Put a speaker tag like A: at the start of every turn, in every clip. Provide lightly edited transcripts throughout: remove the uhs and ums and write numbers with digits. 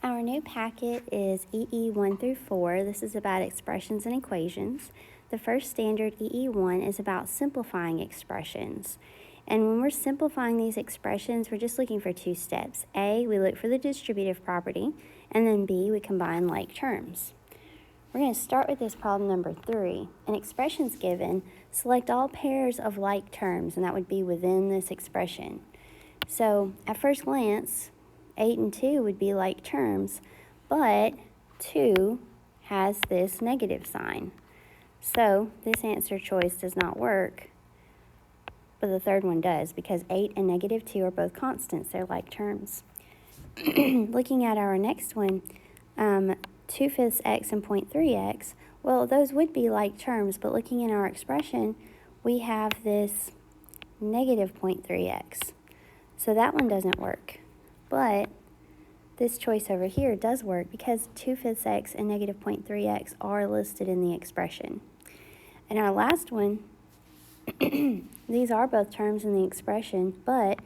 A: Our new packet is EE1-4. This is about expressions and equations. The first standard, EE1, is about simplifying expressions. And when we're simplifying these expressions, we're just looking for two steps. A, we look for the distributive property, and then B, we combine like terms. We're going to start with this problem number 3. An expression is given. Select all pairs of like terms, and that would be within this expression. So at first glance, 8 and 2 would be like terms, but 2 has this negative sign. So this answer choice does not work, but the third one does, because 8 and negative 2 are both constants. They're like terms. Looking at our next one, 2/5 x and 0.3x, well, those would be like terms, but looking in our expression, we have this negative 0.3x. So that one doesn't work. But this choice over here does work because 2/5 x and negative 0.3x are listed in the expression. And our last one, these are both terms in the expression, but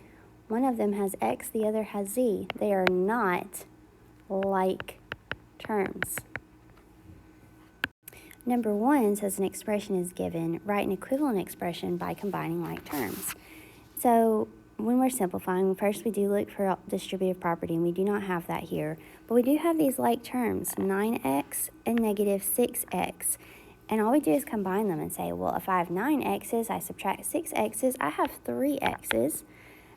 A: one of them has x, the other has z. They are not like terms. Number 1 says an expression is given. Write an equivalent expression by combining like terms. So when we're simplifying, first we do look for distributive property, and we do not have that here. But we do have these like terms, 9x and negative 6x. And all we do is combine them and say, well, if I have 9 x's, I subtract 6 x's, I have 3 x's.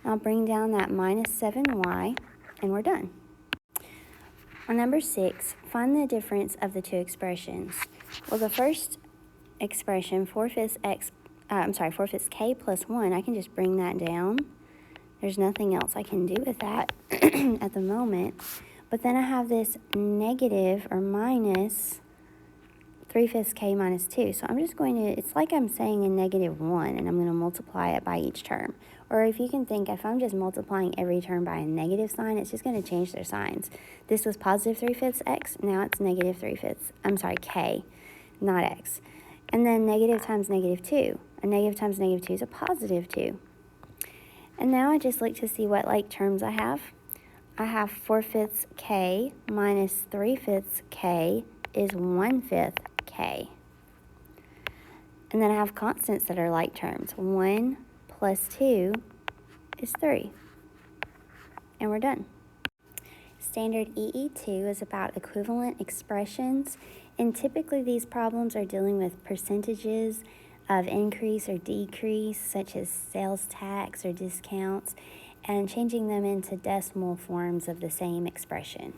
A: I'll bring down that minus 7y, and we're done. On number 6, find the difference of the two expressions. Well, the first expression, 4/5 k plus 1, I can just bring that down. There's nothing else I can do with that at the moment. But then I have this negative or minus 3/5 k minus 2. So I'm just going to, it's like I'm saying a negative 1, and I'm going to multiply it by each term. Or if you can think, if I'm just multiplying every term by a negative sign, it's just going to change their signs. This was positive 3/5 x, now it's negative 3/5, k, not x. And then negative times negative 2. A negative times negative 2 is a positive 2. And now I just look to see what like terms I have. I have 4/5 k minus 3/5 k is 1/5 k. And then I have constants that are like terms. 1 plus 2 is 3. And we're done. Standard EE2 is about equivalent expressions, and typically these problems are dealing with percentages of increase or decrease, such as sales tax or discounts, and changing them into decimal forms of the same expression.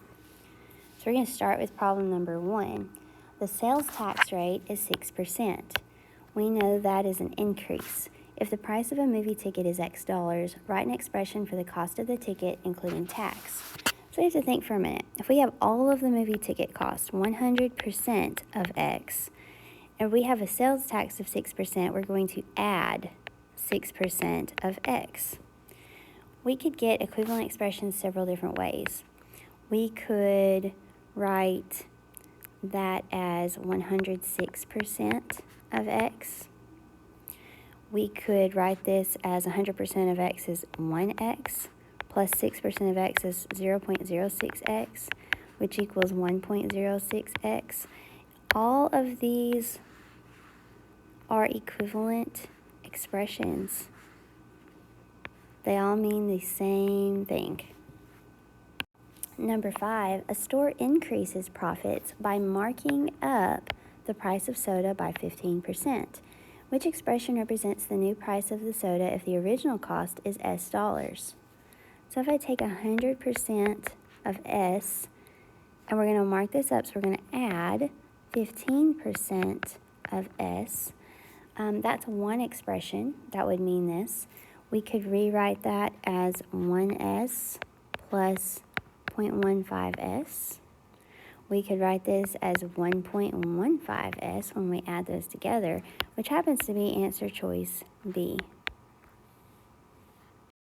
A: So we're going to start with problem number 1. The sales tax rate is 6%. We know that is an increase. If the price of a movie ticket is X dollars, write an expression for the cost of the ticket, including tax. So we have to think for a minute. If we have all of the movie ticket cost, 100% of X, and we have a sales tax of 6%, we're going to add 6% of X. We could get equivalent expressions several different ways. We could write that as 106% of X. We could write this as 100% of X is 1X, plus 6% of X is 0.06X, which equals 1.06X. All of these are equivalent expressions. They all mean the same thing. Number 5, a store increases profits by marking up the price of soda by 15%. Which expression represents the new price of the soda if the original cost is S dollars? So if I take 100% of S, and we're going to mark this up, so we're going to add 15% of S. That's one expression that would mean this. We could rewrite that as 1S plus 0.15S. We could write this as 1.15S when we add those together, which happens to be answer choice B.